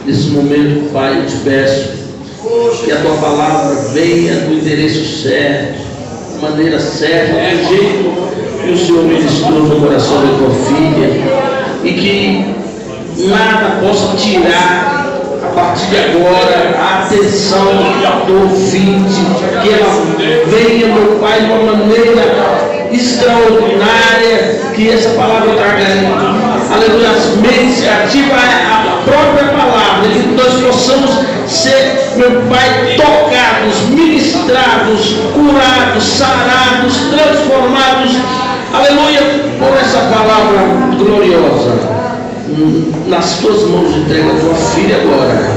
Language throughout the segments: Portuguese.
Nesse momento, Pai, eu te peço que a tua palavra venha do endereço certo, da maneira certa, do jeito que o Senhor ministrou no coração da tua filha, e que nada possa tirar a partir de agora a atenção do ouvinte, que ela venha, meu Pai, de uma maneira extraordinária, que essa palavra traga, aleluia, as mentes ativa a própria palavra, que nós possamos ser, meu Pai, tocados, ministrados, curados, sarados, transformados, aleluia, por essa palavra gloriosa. Nas tuas mãos entrega a tua filha agora.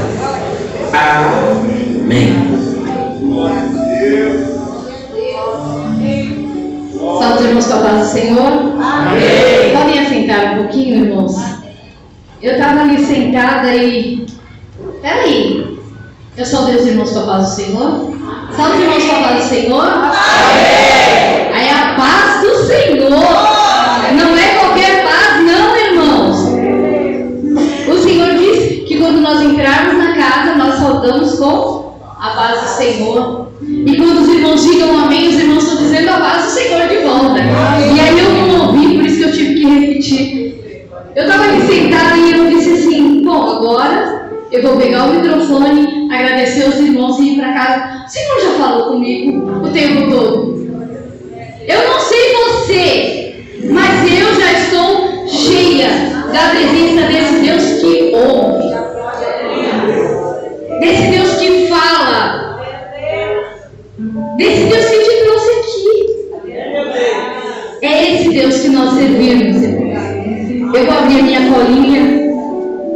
Amém. Salve, irmãos, com a paz do Senhor. Amém. Podem assentar um pouquinho, irmãos? Eu estava ali sentada e... Peraí. Eu saudei os irmãos com a paz do Senhor. Salve, irmãos, com a paz do Senhor. Amém. Aí a paz do Senhor. Não é qualquer paz, não, irmãos. O Senhor diz que quando nós entrarmos na casa, nós saudamos com a paz do Senhor. E quando os irmãos digam amém, os irmãos estão dizendo a paz do Senhor de volta. E aí eu não ouvi, por isso que eu tive que repetir. Eu estava aqui sentada e eu disse assim, bom, agora eu vou pegar o microfone, agradecer aos irmãos e ir para casa. O Senhor já falou comigo o tempo todo. Eu não sei você, mas eu já estou cheia da presença desse Deus que ouve, desse Deus que fala, desse Deus que te trouxe aqui. É esse Deus que nós servimos. Eu vou abrir a minha colinha,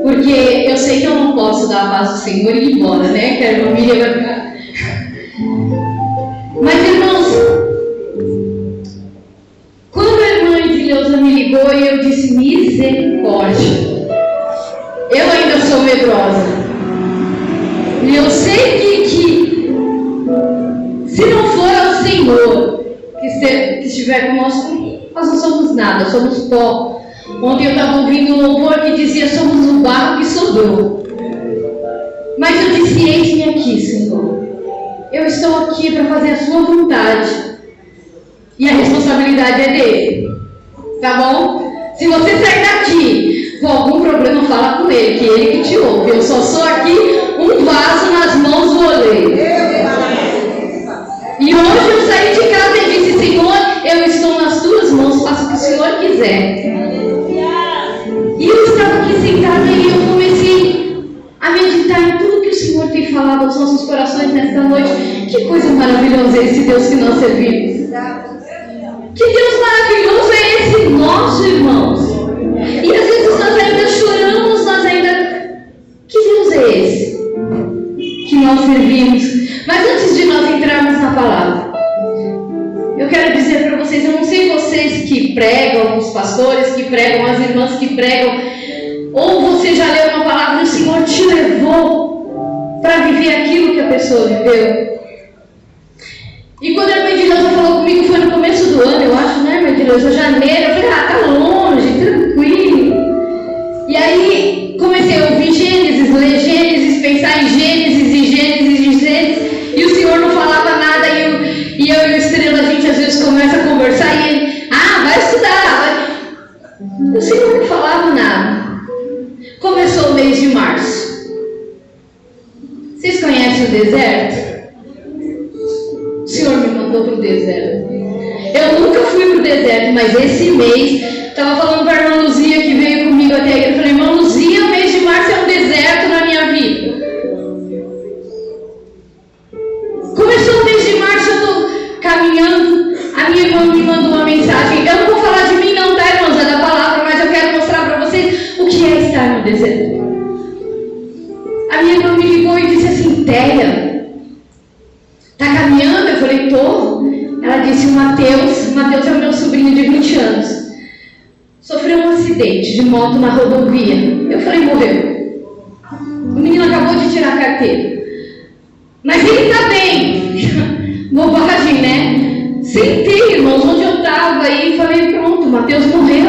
porque eu sei que eu não posso dar a paz do Senhor e ir embora, né? Que a irmã Miriam vai ficar. Mas, irmãos, quando a irmã Edileuza me ligou e eu disse, misericórdia, eu ainda sou medrosa. E eu sei que se não for ao Senhor que estiver conosco, nós não somos nada, somos pó. Ontem eu estava ouvindo um louvor que dizia, somos o barro que sobrou. Mas eu disse, eis-me aqui, Senhor. Eu estou aqui para fazer a sua vontade. E a responsabilidade é dele. Tá bom? Se você sair daqui com algum problema, fala com ele, que ele que te ouve. Eu só sou aqui um vaso nas mãos do oleiro. E hoje eu saí de casa e disse, Senhor, eu estou nas tuas mãos, faça o que o Senhor quiser. E eu estava aqui sentada e eu comecei a meditar em tudo que o Senhor tem falado aos nossos corações nesta noite. Que coisa maravilhosa é esse Deus que nós servimos. Que Deus maravilhoso é esse nosso, irmãos. E às vezes nós ainda choramos, nós ainda... Que Deus é esse que nós servimos? Mas antes de nós entrarmos na palavra, eu quero dizer para vocês, eu não sei vocês que pregam, os pastores que pregam, as irmãs que pregam, ou você já leu uma palavra e o Senhor te levou para viver aquilo que a pessoa viveu. E quando a irmã Edileuza falou comigo, foi no começo do ano, eu acho, né, irmã Edileuza? Janeiro, eu falei, tá longe, tranquilo. E aí comecei a ouvir Gênesis, ler Gênesis, pensar em Gênesis e Gênesis e Gênesis, e o Senhor não falava nada, e eu e o Estrela, a gente às vezes começa a conversar e ele, vai estudar, vai. O Senhor não falava nada. Começou o mês de março. Vocês conhecem o deserto? O Senhor me mandou para o deserto. Eu nunca fui para o deserto, mas esse mês, estava falando para a irmã Luzia que veio comigo até aqui, eu falei, irmã Luzia, o mês de março é um deserto na minha vida. Começou o mês de março, eu estou caminhando, a minha irmã me mandou uma mensagem, eu não vou falar de mim não, tá, irmãos, é da palavra, mas eu quero mostrar para vocês o que é estar no deserto. A minha irmã me ligou e disse assim, Téia, tá caminhando? Eu falei, tô. Ela disse, o Mateus é o meu sobrinho de 20 anos, sofreu um acidente de moto na rodovia. Eu falei, morreu. O menino acabou de tirar a carteira, mas ele tá bem. Bobagem, né? Sentei, irmãos, onde eu estava e falei, pronto, Mateus morreu.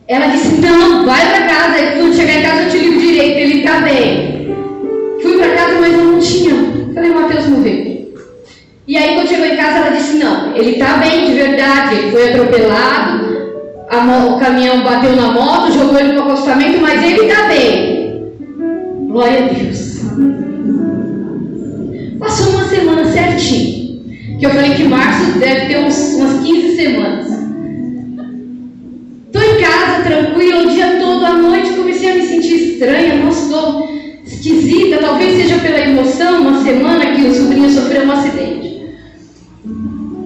Ela disse, não, vai para casa. Quando chegar em casa eu te ligo direito. Ele verdade, ele foi atropelado, o caminhão bateu na moto, jogou ele no acostamento, mas ele está bem. Glória a Deus. Passou uma semana certinho, que eu falei que março deve ter umas 15 semanas. Estou em casa, tranquila, o dia todo, à noite comecei a me sentir estranha, nossa, estou esquisita, talvez seja pela emoção, uma semana que o sobrinho sofreu um acidente.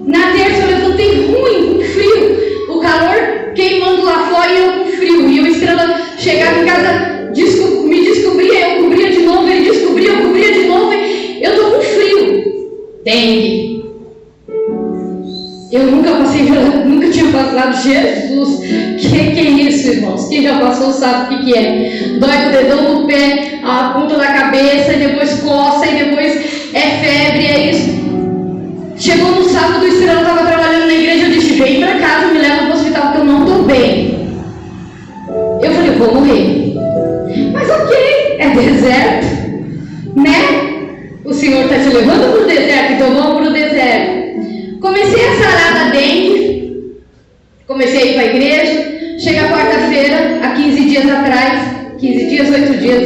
Na terça eu levantei ruim, com frio, o calor queimando lá fora e eu com frio, e eu esperando chegar em casa, me descobria, eu cobria de novo, ele descobria, eu cobria de novo, eu estou com frio. Dengue. Eu nunca tinha passado. Jesus, que é isso, irmãos? Quem já passou sabe o que é. Dói o dedão do pé, a ponta da cabeça, e depois coça, e depois é febre, é isso. Chegou no sábado, o Estrela estava trabalhando na igreja, eu disse, vem pra casa, me leva pro hospital, porque eu não estou bem. Eu falei, eu vou morrer. Mas ok, é deserto, né? O Senhor está te levando para o deserto, então vamos para o deserto. Comecei a sarar da dengue, comecei a ir para a igreja. Chega quarta-feira, há 15 dias atrás, 15 dias, 8 dias,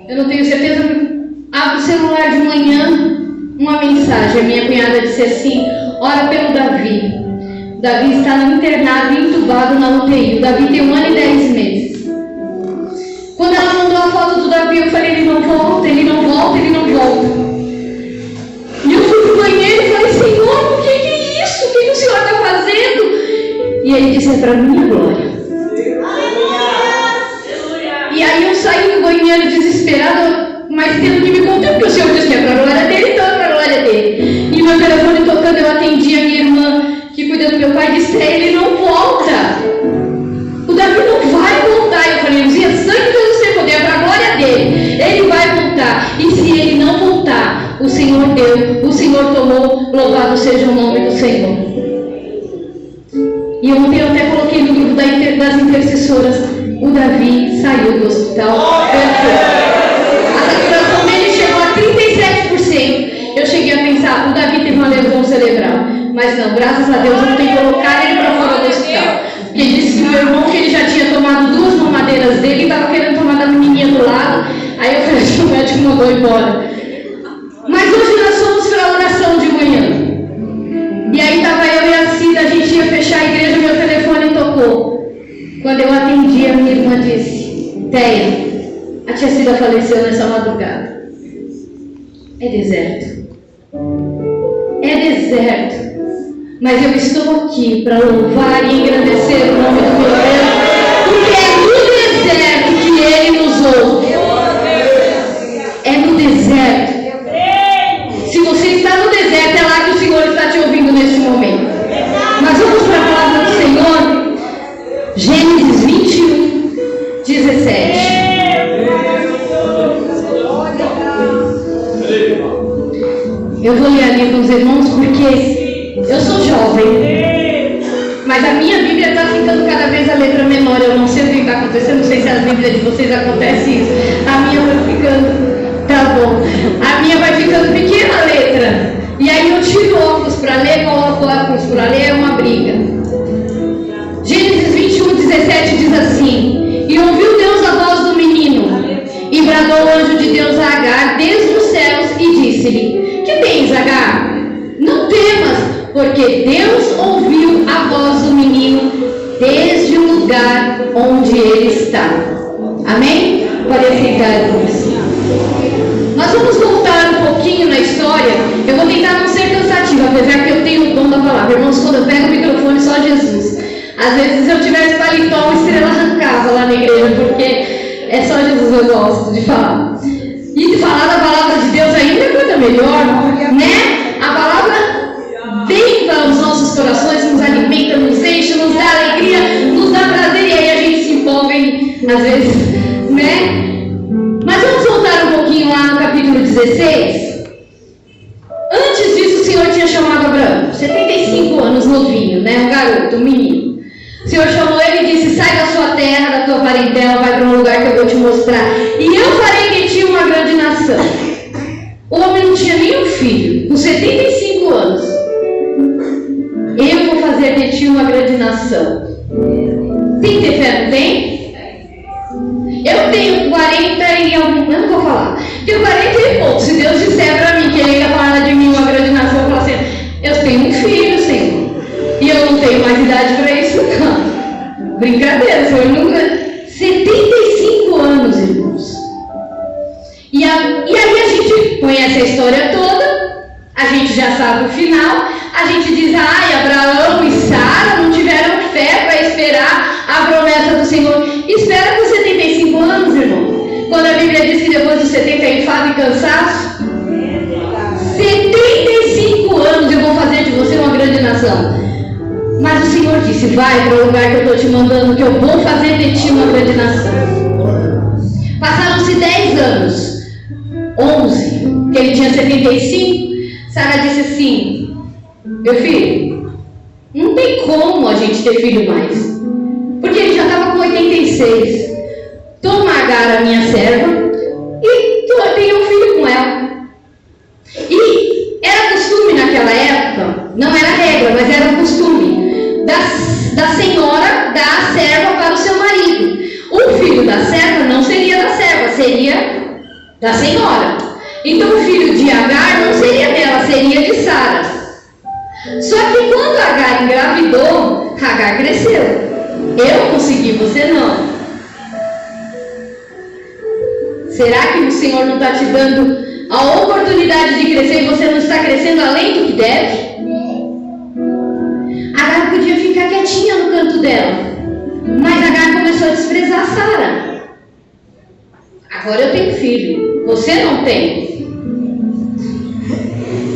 eu não tenho certeza, abro o celular de manhã, uma mensagem. A minha cunhada disse assim, ora pelo Davi. Davi está no internado, entubado na UTI. O Davi tem 1 ano e 10 meses. Quando ela mandou a foto do Davi, eu falei, ele não volta, ele não volta, ele não volta. E eu fui pro banheiro e falei, Senhor, o que é isso? O que o Senhor está fazendo? E ele disse, é para minha glória. E aí eu saí do banheiro desesperada, mas tendo que me contar, porque o Senhor disse que é para a glória dele, então é para a glória dele. E meu telefone tocando, eu atendi a minha irmã, que cuida do meu pai, e disse, ele não volta. O Davi não vai voltar. Eu falei, Luzia, sangue pelo seu poder, é para a glória dele. Ele vai voltar. E se ele não voltar, o Senhor deu, o Senhor tomou, louvado seja o nome do Senhor. E ontem eu até coloquei no grupo das intercessoras, o Davi saiu do hospital. A saturação dele chegou a 37%. Eu cheguei a pensar, o Davi teve uma lesão cerebral. Mas não, graças a Deus eu não tenho que colocar ele para fora do hospital. Porque disse que o meu irmão, que ele já tinha tomado 2 mamadeiras dele, e estava querendo tomar da menininha do lado. Aí eu falei que o médico mandou embora. Mas hoje nós fomos para a oração de manhã. E aí estava eu e a Cida, a gente ia fechar a igreja, meu telefone tocou. Quando eu atendi, a minha irmã disse, Teia, a tia Cida faleceu nessa madrugada. É deserto. É deserto. Mas eu estou aqui para louvar e engrandecer o nome do meu Deus, porque é no deserto que Ele nos ouve. É no deserto. Se você está no deserto, é lá que o Senhor está te ouvindo neste momento. Mas vamos para a palavra do Senhor. Gênesis 21, 17. Eu vou ler ali com os irmãos porque eu sou jovem, mas a minha Bíblia está ficando cada vez a letra menor. Eu não sei o que está acontecendo, não sei se as Bíblias de vocês acontece isso. A minha vai ficando, tá bom, a minha vai ficando pequena a letra. E aí eu tiro o óculos para ler, coloco o óculos para ler, é uma briga. Gênesis 21, 17 diz assim, e ouviu Deus a voz do menino, e bradou o anjo de Deus a Agar desde os céus, e disse-lhe, que tens, Agar? Não temas, porque Deus ouviu a voz do menino desde o lugar onde ele está. Amém? Pode aceitar, irmãos. Nós vamos voltar um pouquinho na história. Eu vou tentar não ser cansativa, apesar que eu tenho o dom da palavra. Irmãos, quando eu pego o microfone, só Jesus. Às vezes, se eu tivesse paletó, a Estrela arrancava lá na igreja, porque é só Jesus eu gosto de falar. E falar da palavra de Deus ainda é coisa melhor, né? A palavra vem para os nossos corações, nos alimenta, nos enche, nos dá alegria, nos dá prazer, e aí a gente se empolga às vezes, né? Mas vamos voltar um pouquinho lá no capítulo 16. Antes disso, o Senhor tinha chamado Abraão, 75 anos, novinho, né? Um garoto, um menino. O Senhor chamou ele e disse, sai da sua terra, da tua parentela, vai para um lugar que eu vou te mostrar, e eu farei de ti uma grande nação. O homem não tinha nenhum filho, com 75 anos. Eu vou fazer de ti uma grande nação. Tem que ter fé, não tem? Eu tenho 40 e algum... Não vou falar. Tenho 40 e pouco. Se Deus disser para mim que Ele quer falar de mim uma grande nação, eu falo assim, eu tenho um filho, Senhor. E eu não tenho mais idade para isso, não. Brincadeira, Senhor. Nunca... 75 anos, irmãos. E aí a gente conhece a história toda, a gente já sabe o final, a gente diz, Abraão e Sara não tiveram fé para esperar a promessa do Senhor. Espera por 75 anos, irmão. Quando a Bíblia diz que depois dos 70 é enfado e cansaço. 75 anos eu vou fazer de você uma grande nação. Mas o Senhor disse, vai para o lugar que eu estou te mandando, que eu vou fazer de ti uma grande nação. Passaram-se 10 anos. 11, que ele tinha 75, Sara disse assim, meu filho, não tem como a gente ter filho mais, porque ele já estava com 86, toma Agar, a minha serva, e tu tenha um filho com ela. E era costume naquela época, não era regra, mas era um costume da senhora dar a serva para o seu marido. O filho da serva não seria da serva, seria da senhora. Então o filho de Agar não seria dela, seria de Sara. Só que quando Agar engravidou, Agar cresceu. Eu consegui, você não. Será que o Senhor não está te dando a oportunidade de crescer e você não está crescendo além do que deve? Agar podia ficar quietinha no canto dela, mas Agar começou a desprezar Sara. Agora eu tenho filho, você não tem.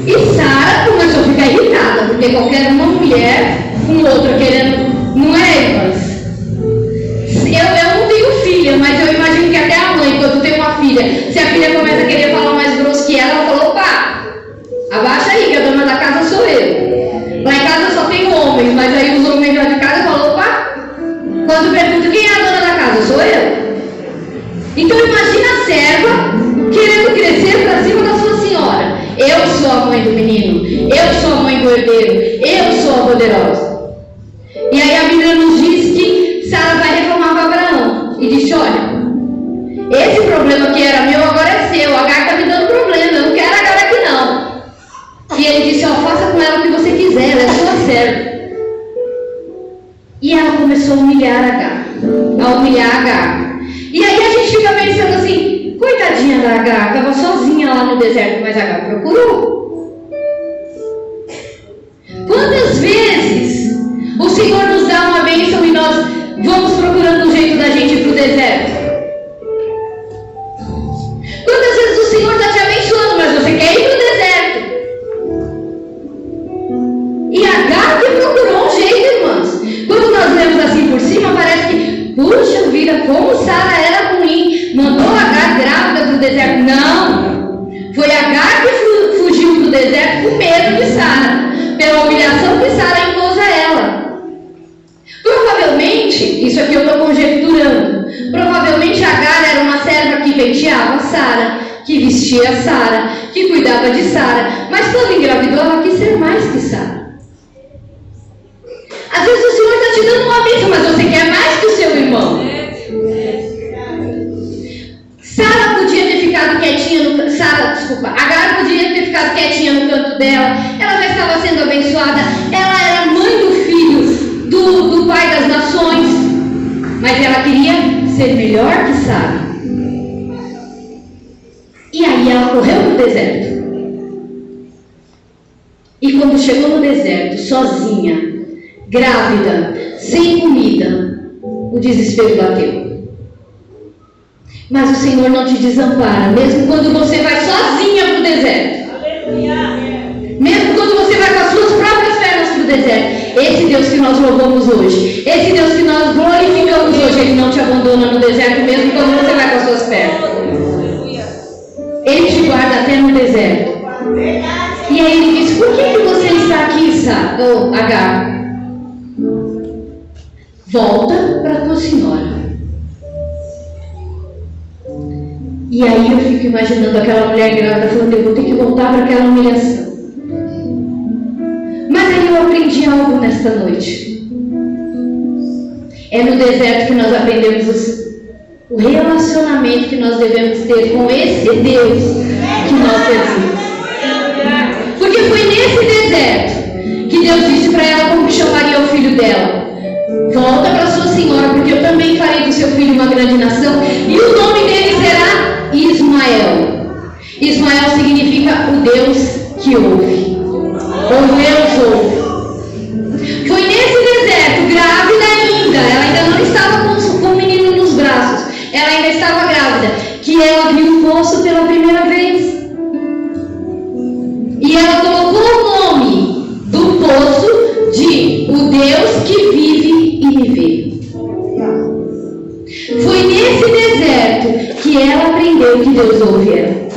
E Sara começou a ficar irritada, porque qualquer uma mulher com outra querendo, não é, irmãs? Eu não tenho filha, mas eu imagino que até a mãe, quando tem uma filha, se a filha começa a querer falar mais grosso que ela falou, opa, abaixa aí, que a dona da casa sou eu. Lá em casa só tem homens, mas aí os homens lá de casa falam, opa, quando pergunta quem é a dona da casa, sou eu. Então imagina a serva querendo crescer para cima da sua senhora. Eu sou a mãe do menino, eu sou a mãe do herdeiro, eu sou a poderosa. E aí a Bíblia nos diz que Sara vai reclamar para Abraão e disse, olha, esse problema que era meu agora é seu, Agar está me dando problema, eu não quero Agar aqui não. E ele disse, faça com ela o que você quiser, ela é sua serva. E ela começou a humilhar Agar. E aí a gente fica pensando assim, coitadinha da Agar, estava sozinha lá no deserto, mas Agar procurou. Quantas vezes o Senhor nos dá uma bênção e nós vamos procurando um jeito da gente ir para o deserto? Quantas vezes o Senhor está te abençoando, mas você quer ir para o deserto? E Agar que procurou um jeito, irmãos. Quando nós lemos assim por cima, parece que, puxa vida, como Sara era ruim, mandou Agar grávida para o deserto. Não, foi Agar que fugiu para o deserto com medo de Sara, pela humilhação que Sara impôs a ela. Provavelmente, isso aqui eu estou conjecturando, provavelmente Agar era uma serva que penteava Sara, que vestia Sara, que cuidava de Sara, mas quando engravidou ela quis ser mais que Sara. Às vezes o Senhor está te dando uma bênção, mas você quer mais que o seu irmão. Sara podia ter ficado quietinha no Agar podia ter ficado quietinha no canto dela. Ela já estava sendo abençoada. Ela era mãe do filho do pai das nações, mas ela queria ser melhor que Sara. E aí ela correu para o deserto. E quando chegou no deserto, sozinha, grávida, sem comida, o desespero bateu. Mas o Senhor não te desampara, mesmo quando você vai sozinha para o deserto. Mesmo quando você vai com as suas próprias pernas para o deserto. Esse Deus que nós louvamos hoje, esse Deus que nós glorificamos hoje, Ele não te abandona no deserto, mesmo quando você vai com as suas pernas. Ele te guarda até no deserto. E aí Ele diz, por que você está aqui, Agar? Volta para a tua senhora. E aí eu fico imaginando aquela mulher grávida falando, eu vou ter que voltar para aquela humilhação. Mas aí eu aprendi algo nesta noite. É no deserto que nós aprendemos o relacionamento que nós devemos ter com esse Deus que nós servimos. Porque foi nesse deserto que Deus disse para ela como chamaria o filho dela. Volta para sua senhora, porque eu também farei do seu filho uma grande nação, e o nome dele será Ismael. Ismael significa o Deus que ouve, ou Deus ouve. Foi nesse deserto, grávida ainda, ela ainda não estava com o menino nos braços, ela ainda estava grávida, que ela viu o poço pela primeira vez. E ela colocou o nome do poço de o Deus que vive e me vê. Foi nesse deserto que ela aprendeu que Deus ouve ela.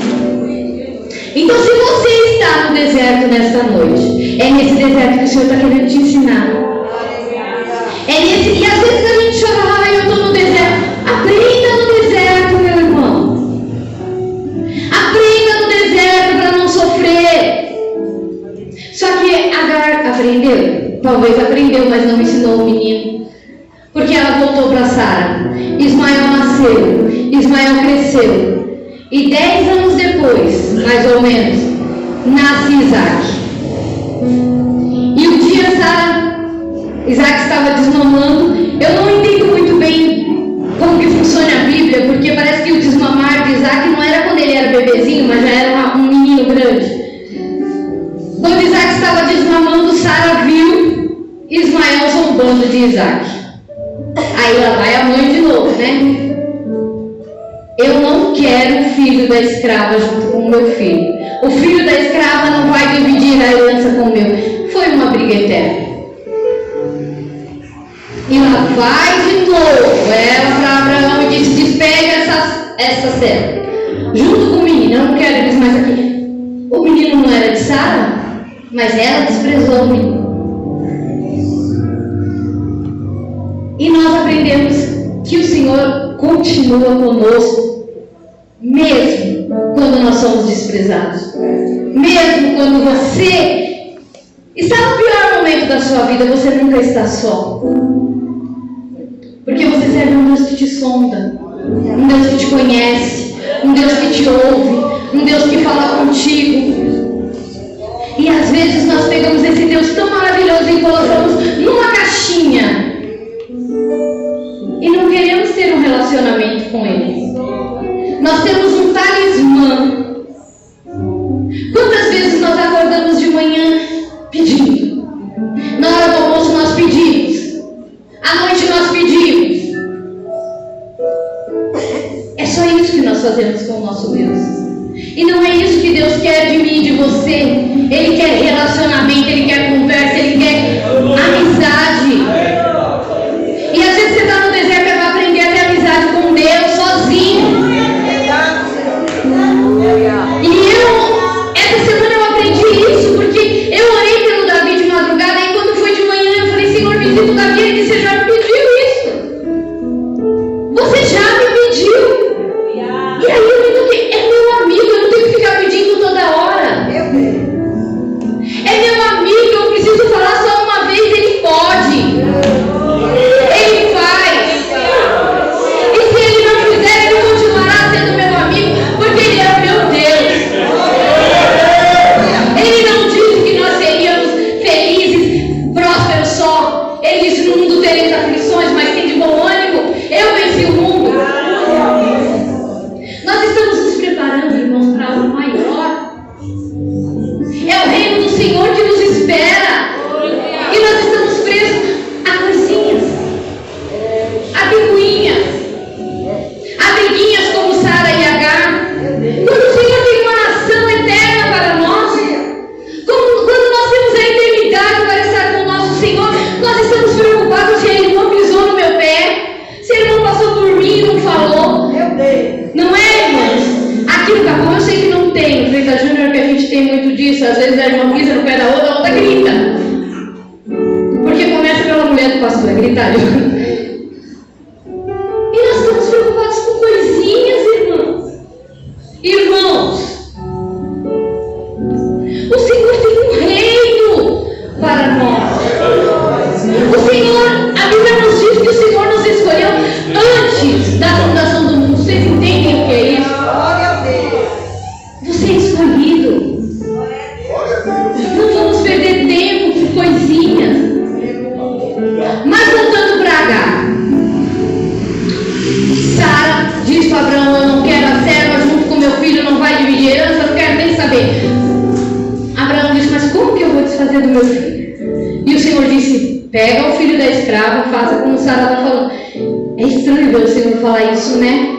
Então, se você está no deserto nesta noite, é nesse deserto que o Senhor está querendo te ensinar. E às vezes a gente chora, eu estou no deserto. Aprenda no deserto, meu irmão. Aprenda no deserto para não sofrer. Só que Agar aprendeu. Talvez aprendeu, mas não ensinou o menino. Porque ela voltou para Sara. Ismael nasceu. Ismael cresceu. E 10 anos depois, mais ou menos, nasce Isaac. E um dia Isaac estava desmamando. Eu não entendo muito bem como que funciona a Bíblia, porque parece que o desmamar de Isaac não era quando ele era bebezinho, mas já era um menino grande. Quando Isaac estava desmamando, Sara viu Ismael zombando de Isaac. Aí lá vai a mãe de novo, né? Eu não quero o filho da escrava junto com o meu filho. O filho da escrava não vai dividir a herança com o meu. Foi uma briga eterna. E lá vai de novo ela para Abraão e disse: despega essa serva junto com o menino. Eu não quero eles mais aqui. O menino não era de Sara, mas ela desprezou o menino. E nós aprendemos que o Senhor continua conosco, mesmo quando nós somos desprezados. Mesmo quando você está no pior momento da sua vida, você nunca está só. Porque você serve um Deus que te sonda, um Deus que te conhece, um Deus que te ouve, um Deus que fala contigo. E às vezes nós pegamos esse Deus tão maravilhoso e colocamos numa caixinha e não queremos ter um relacionamento com Ele. Nós temos um talismã. Quantas vezes nós acordamos de manhã pedindo? Na hora do almoço nós pedimos. À noite nós pedimos. É só isso que nós fazemos com o nosso Deus. E não é isso que Deus quer de mim e de você. Ele quer relacionamento, Ele quer conversa, Ele quer amizade. E às vezes você está no deserto e vai aprender a ter amizade com Deus sozinho. E essa semana eu aprendi isso, porque eu orei pelo Davi de madrugada, e quando foi de manhã eu falei: Senhor, visita o Davi. Ele disse: você já me pediu isso. Você já me pediu. E aí eu me toquei: é meu amigo, eu não tenho que ficar pedindo toda hora. É meu amigo, eu preciso falar só uma vez, ele pode. Ele faz. E se ele não fizer, ele continuará sendo meu amigo, porque ele é o meu Deus. Ele não disse que nós seríamos felizes, prósperos só. Ele disse: no mundo tereis aflições, mas tem de bom ânimo. Eu venci o mundo. Nós estamos nos preparando, irmãos, para algo maior. É o reino do Senhor que nos espera. E nós estamos presos a coisinhas, a picuinhas, a briguinhas como Sara e Agar. Quando o Senhor tem uma nação eterna para nós, quando nós temos a eternidade para estar com o nosso Senhor, nós estamos preocupados se Ele não pisou no meu pé, se Ele não passou por mim e não falou. Não é, irmãos? Aqui no Capão eu sei que não tem. No Frenta Júnior que a gente tem muito disso. Às vezes a irmã pisa no pé da outra, a outra grita. Porque começa pela mulher do pastor, é gritaria. E nós estamos preocupados com coisinhas, irmãos. Irmãos, o Senhor tem um reino para nós. do meu filho. E o Senhor disse: pega o filho da escrava, faça como Sara está falando. É estranho ver o Senhor falar isso, né?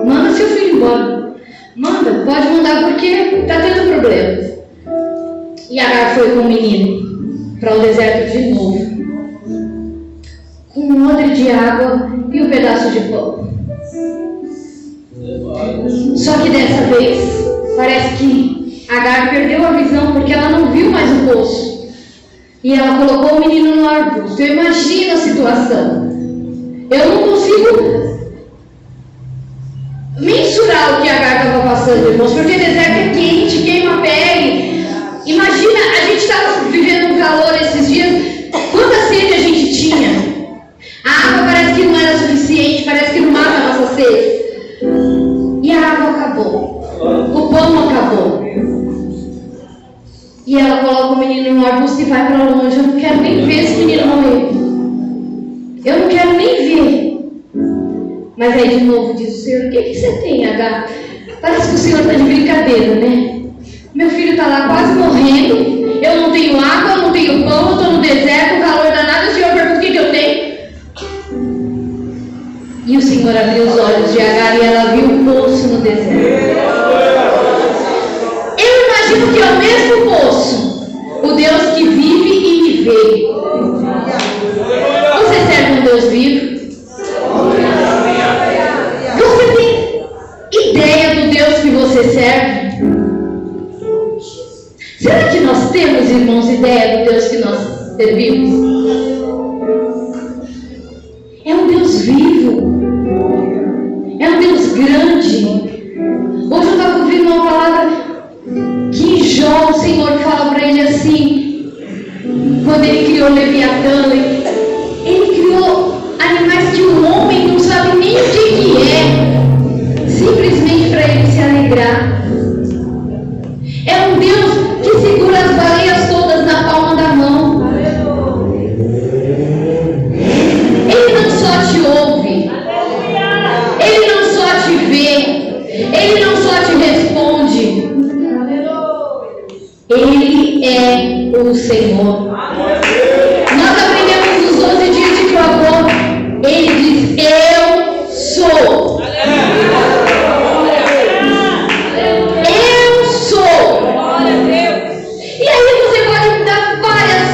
Manda seu filho embora. Manda, pode mandar porque está tendo problema. E Agar foi com o menino para o deserto de novo, com um odre de água e um pedaço de pão. Só que dessa vez, parece que Agar perdeu a visão porque ela não viu mais o poço. E ela colocou o menino no arbusto. Eu imagino a situação. Eu não consigo mensurar o que Agar estava passando, irmãos, porque o deserto é quente, queima a pele. Imagina, a gente estava vivendo um calor esses dias. Quanta sede a gente tinha. A água parece que não era suficiente, parece que não mata a nossa sede. E a água acabou, o pão acabou. E ela coloca o menino no arbusto e vai para longe. Eu não quero nem ver esse menino morrer. Eu não quero nem ver. Mas aí de novo diz o Senhor: o que você tem, Agar? Parece que o Senhor está de brincadeira, né? Meu filho está lá quase morrendo. Eu não tenho água, eu não tenho pão, eu estou no deserto, um calor danado. E o Senhor pergunta: o que eu tenho? E o Senhor abriu os olhos de Agar e ela viu um poço no deserto. Eu imagino que é o mesmo poço, o Deus que vive e me vê. Você serve um Deus vivo? Você tem ideia do Deus que você serve? Será que nós temos, irmãos, ideia do Deus que nós servimos? É um Deus vivo. É um Deus grande. Hoje eu estava ouvindo uma palavra que em Jó o Senhor fala para ele assim, quando ele criou Leviatã, ele criou animais que o homem não sabe nem o que é, simplesmente para ele se alegrar. É um Deus que segura as baleias todas na palma da mão. Ele não só te ouve, ele não só te vê, ele não só te responde. Ele é o Senhor. Nós aprendemos nos 11 dias de favor. Ele diz: eu sou. Eu sou. E aí você pode dar várias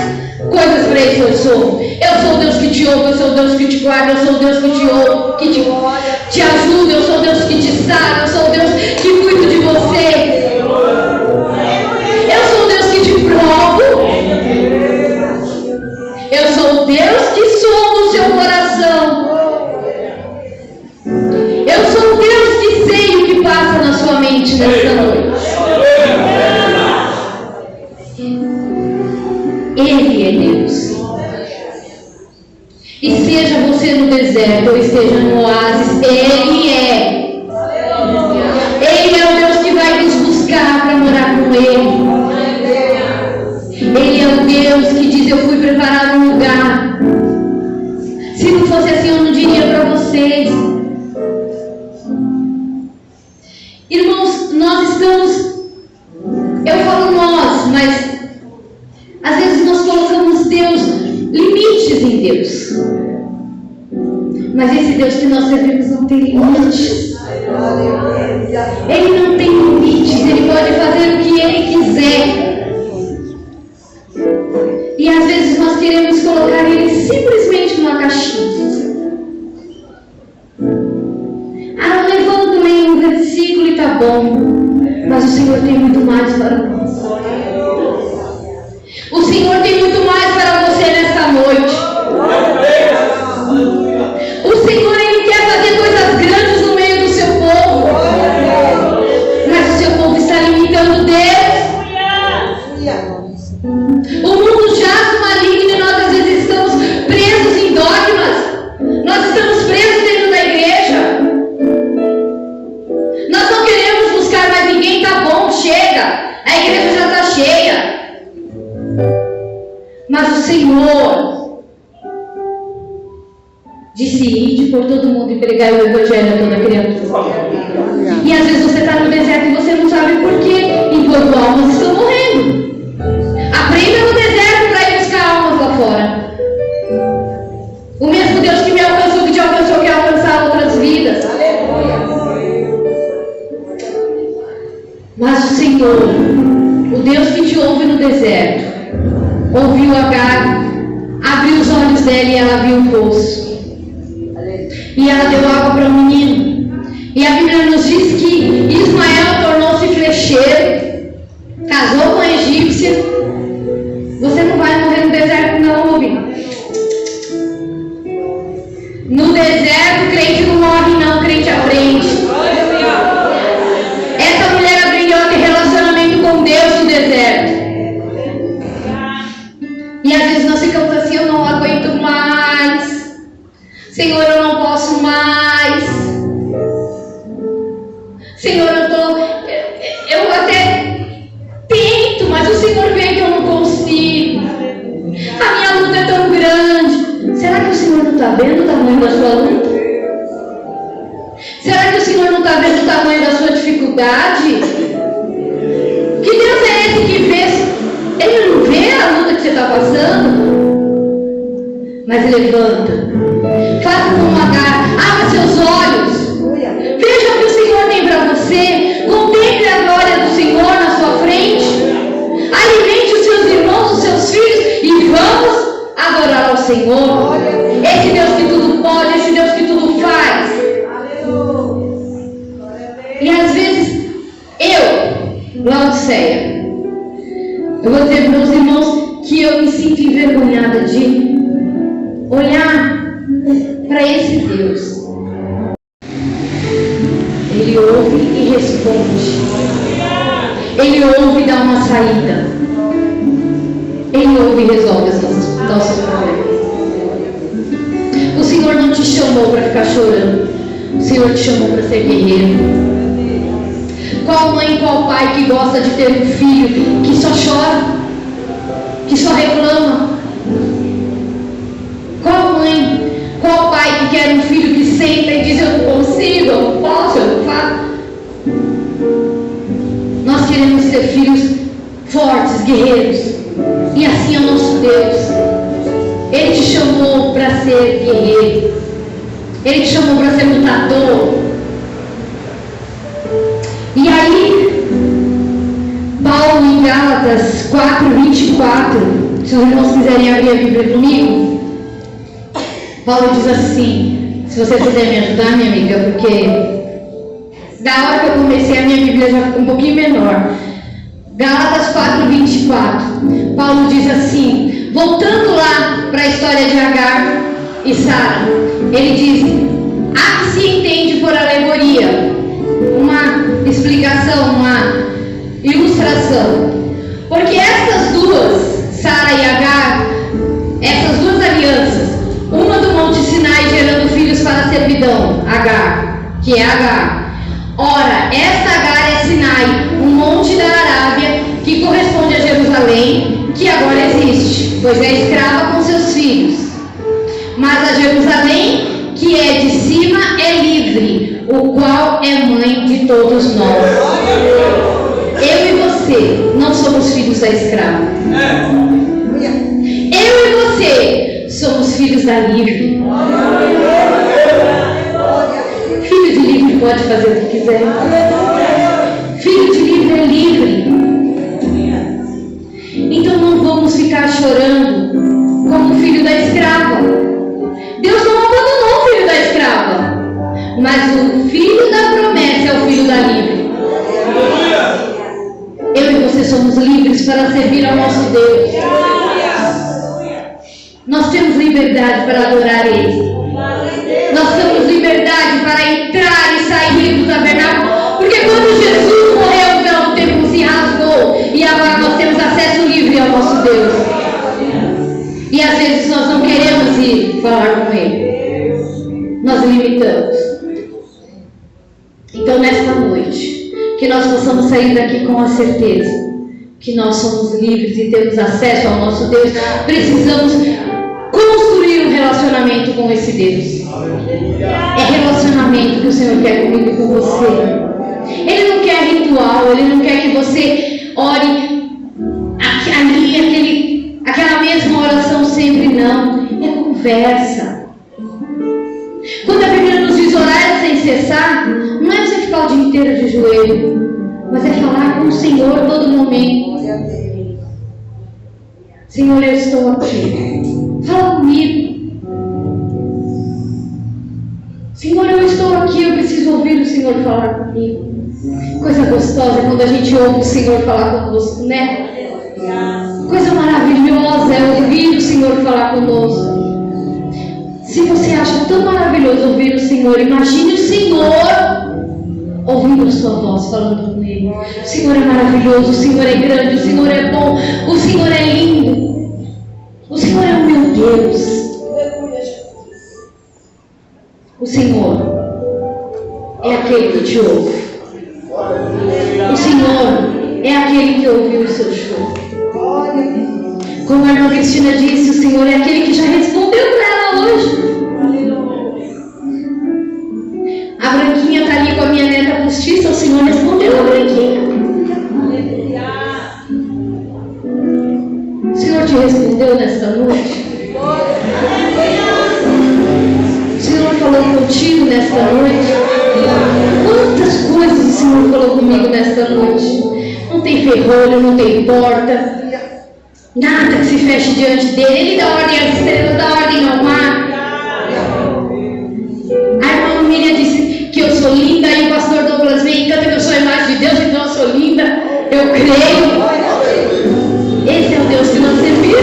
coisas para esse eu sou. Eu sou o Deus que te ouve, eu sou o Deus que te guarda, eu sou o Deus que te ouve, que te ajuda, eu sou o Deus que te sara, eu sou o Deus que cuida de você. Eu sou o Deus que te provo. Eu sou o Deus que sonda o seu coração. Eu sou o Deus que sei o que passa na sua mente nesta noite. Ele é Deus. E seja você no deserto ou esteja no oásis, Ele é. Ele é o Deus que vai nos buscar para morar com Ele. Ele é o Deus que diz: eu fui preparar um lugar. Se não fosse assim, eu não diria para vocês. Irmãos, nós estamos, eu falo nós, mas às vezes nós colocamos Deus, limites em Deus. Mas esse Deus que nós servimos não tem limites. Ele não tem limites, Ele pode fazer o que Ele quiser. E às vezes nós queremos colocar Ele simplesmente numa caixinha. Ah, eu levanto, leio um versículo e está bom. Mas o Senhor tem muito mais para nós. O Senhor tem muito mais para você nesta noite. O Senhor, Ele quer fazer coisas grandes no meio do seu povo. Mas o seu povo está limitando Deus. O mundo jaz no maligno e nós às vezes estamos presos em dogmas. Nós estamos presos dentro da igreja. Nós não queremos buscar mais ninguém, tá bom, chega. A igreja já está cheia. Mas o Senhor disse: ide por todo mundo e pregai o evangelho a toda criatura. E às vezes você está no deserto e você não sabe por quê, enquanto almas estão morrendo. Aprenda no deserto Mas o Senhor, o Deus que te ouve no deserto, ouviu Agar, abriu os olhos dela e ela viu o poço. E ela deu água para o menino. E a Bíblia nos diz que Ismael tornou-se flecheiro, casou com a egípcia. Você não vai morrer no deserto não, Rubinho. No deserto, crente não morre não, crente aprende. Essa mulher aprendeu a ter relacionamento com Deus no deserto. E às vezes nós ficamos assim, eu não aguento mais. Senhor, eu não posso mais. Senhor, eu até tento, mas o Senhor vê que eu não consigo. A minha luta é tão grande. Será que o Senhor não está vendo o tamanho da sua luta? Será que o Senhor não está vendo o tamanho da sua dificuldade? Que Deus é esse que vê? Ele não vê a luta que você está passando? Mas levanta. Faça como Agar. Abra seus olhos. Veja o que o Senhor tem para você. Contemple a glória do Senhor na sua frente. Alimente os seus irmãos, os seus filhos. E vamos adorar ao Senhor. Esse Deus que tudo pode, esse Deus que tudo faz. E às vezes, Laodiceia, eu vou dizer para os irmãos que eu me sinto envergonhada de olhar para esse Deus. Ele ouve e responde. Ele ouve e dá uma saída. Ele ouve e resolve os nossos problemas. O Senhor não te chamou para ficar chorando. O Senhor te chamou para ser guerreiro. Qual mãe, qual pai que gosta de ter um filho que só chora, que só reclama? Qual mãe, qual pai que quer um filho que senta e diz: eu não consigo, eu não posso, eu não faço? Nós queremos ser filhos fortes, guerreiros. E assim é o nosso Deus. Ele te chamou para ser guerreiro. Ele te chamou para ser lutador. E aí, Paulo em Gálatas 4:24, se os irmãos quiserem abrir a Bíblia comigo, Paulo diz assim, se você puder me ajudar, minha amiga, porque da hora que eu comecei a minha Bíblia já ficou um pouquinho menor. Gálatas 4:24, Paulo diz assim, voltando lá para a história de Agar e Sara, ele diz: há que se entende por alegoria, uma explicação, uma ilustração, porque essas duas, Sara e Agar, essas duas alianças, uma do Monte Sinai gerando filhos para a servidão, Agar, que é Agar. Ora, esta Agar é Sinai, um monte da Arábia que corresponde a Jerusalém, que agora existe, pois é escrava com seus filhos. Mas a Jerusalém, que é de cima, é livre, o qual é mãe de todos nós. Eu e você não somos filhos da escrava. Eu e você somos filhos da livre. Filho de livre pode fazer o que quiser. Filho de livre é livre. Então não vamos ficar chorando como filho da escrava. Deus não abandonou o filho da escrava, mas o filho da promessa é o filho da livre. Eu e você somos livres para servir ao nosso Deus. Nós temos liberdade para adorar Ele. Nós temos liberdade para entrar e sair do tabernáculo, porque quando Jesus morreu, o véu do templo se rasgou e agora nós temos acesso livre ao nosso Deus. E às vezes nós não queremos ir falar com Ele, nós limitamos. Então nesta noite, que nós possamos sair daqui com a certeza que nós somos livres e temos acesso ao nosso Deus. Precisamos construir um relacionamento com esse Deus. É relacionamento que o Senhor quer comigo e com você. Ele não quer ritual, Ele não quer que você ore ali, aquela mesma oração sempre, não. É conversa. Quando a Bíblia nos diz orar sem cessar, não é você ficar o dia inteiro de joelho. mas é falar com o Senhor todo momento. Senhor, eu estou aqui. Fala comigo. Senhor, eu estou aqui, eu preciso ouvir o Senhor falar comigo. Coisa gostosa quando a gente ouve o Senhor falar conosco, né? Coisa maravilhosa é ouvir o Senhor falar conosco. Se você acha tão maravilhoso ouvir o Senhor, imagine o Senhor ouvindo a sua voz, falando com Ele. O Senhor é maravilhoso, o Senhor é grande, o Senhor é bom, o Senhor é lindo. O Senhor é o meu Deus. O Senhor é aquele que te ouve. O Senhor é aquele que ouviu o seu choro. Como a irmã Cristina disse, o Senhor é aquele que já respondeu para ela hoje. A Branquinha está ali com a minha neta postiça, o Senhor respondeu a Branquinha. O Senhor te respondeu nesta noite? O Senhor falou contigo nesta noite? Quantas coisas o Senhor falou comigo nesta noite? Não tem ferrolho, não tem porta, nada que se feche diante dele. Ele dá ordem às estrelas, dá ordem ao mar. A irmã Miriam disse que eu sou linda, e o pastor Douglas vem e canta que eu sou a imagem de Deus, então eu sou linda. Eu creio. Esse é o Deus que nós servimos.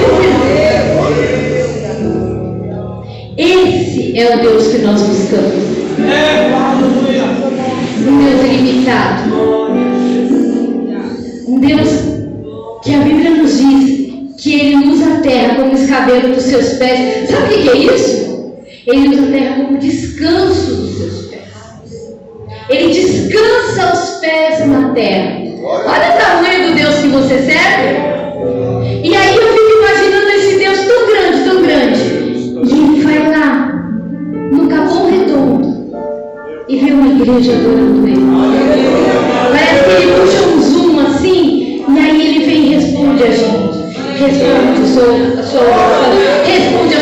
Esse é o Deus que nós buscamos. Um Deus ilimitado. Um Deus que a Bíblia nos diz que Ele usa a terra como escabeiro dos seus pés. Sabe o que é isso? Ele usa a terra como descanso dos seus pés. Ele descansa os pés na terra. Olha o tamanho do Deus que você serve. E aí eu fico imaginando esse Deus tão grande, tão grande. E Ele vai lá no Capão Redondo e vê uma igreja adorando Ele. Parece que Ele puxa um zoom assim, e aí Ele vem e responde a gente. Responde a sua oração, responde a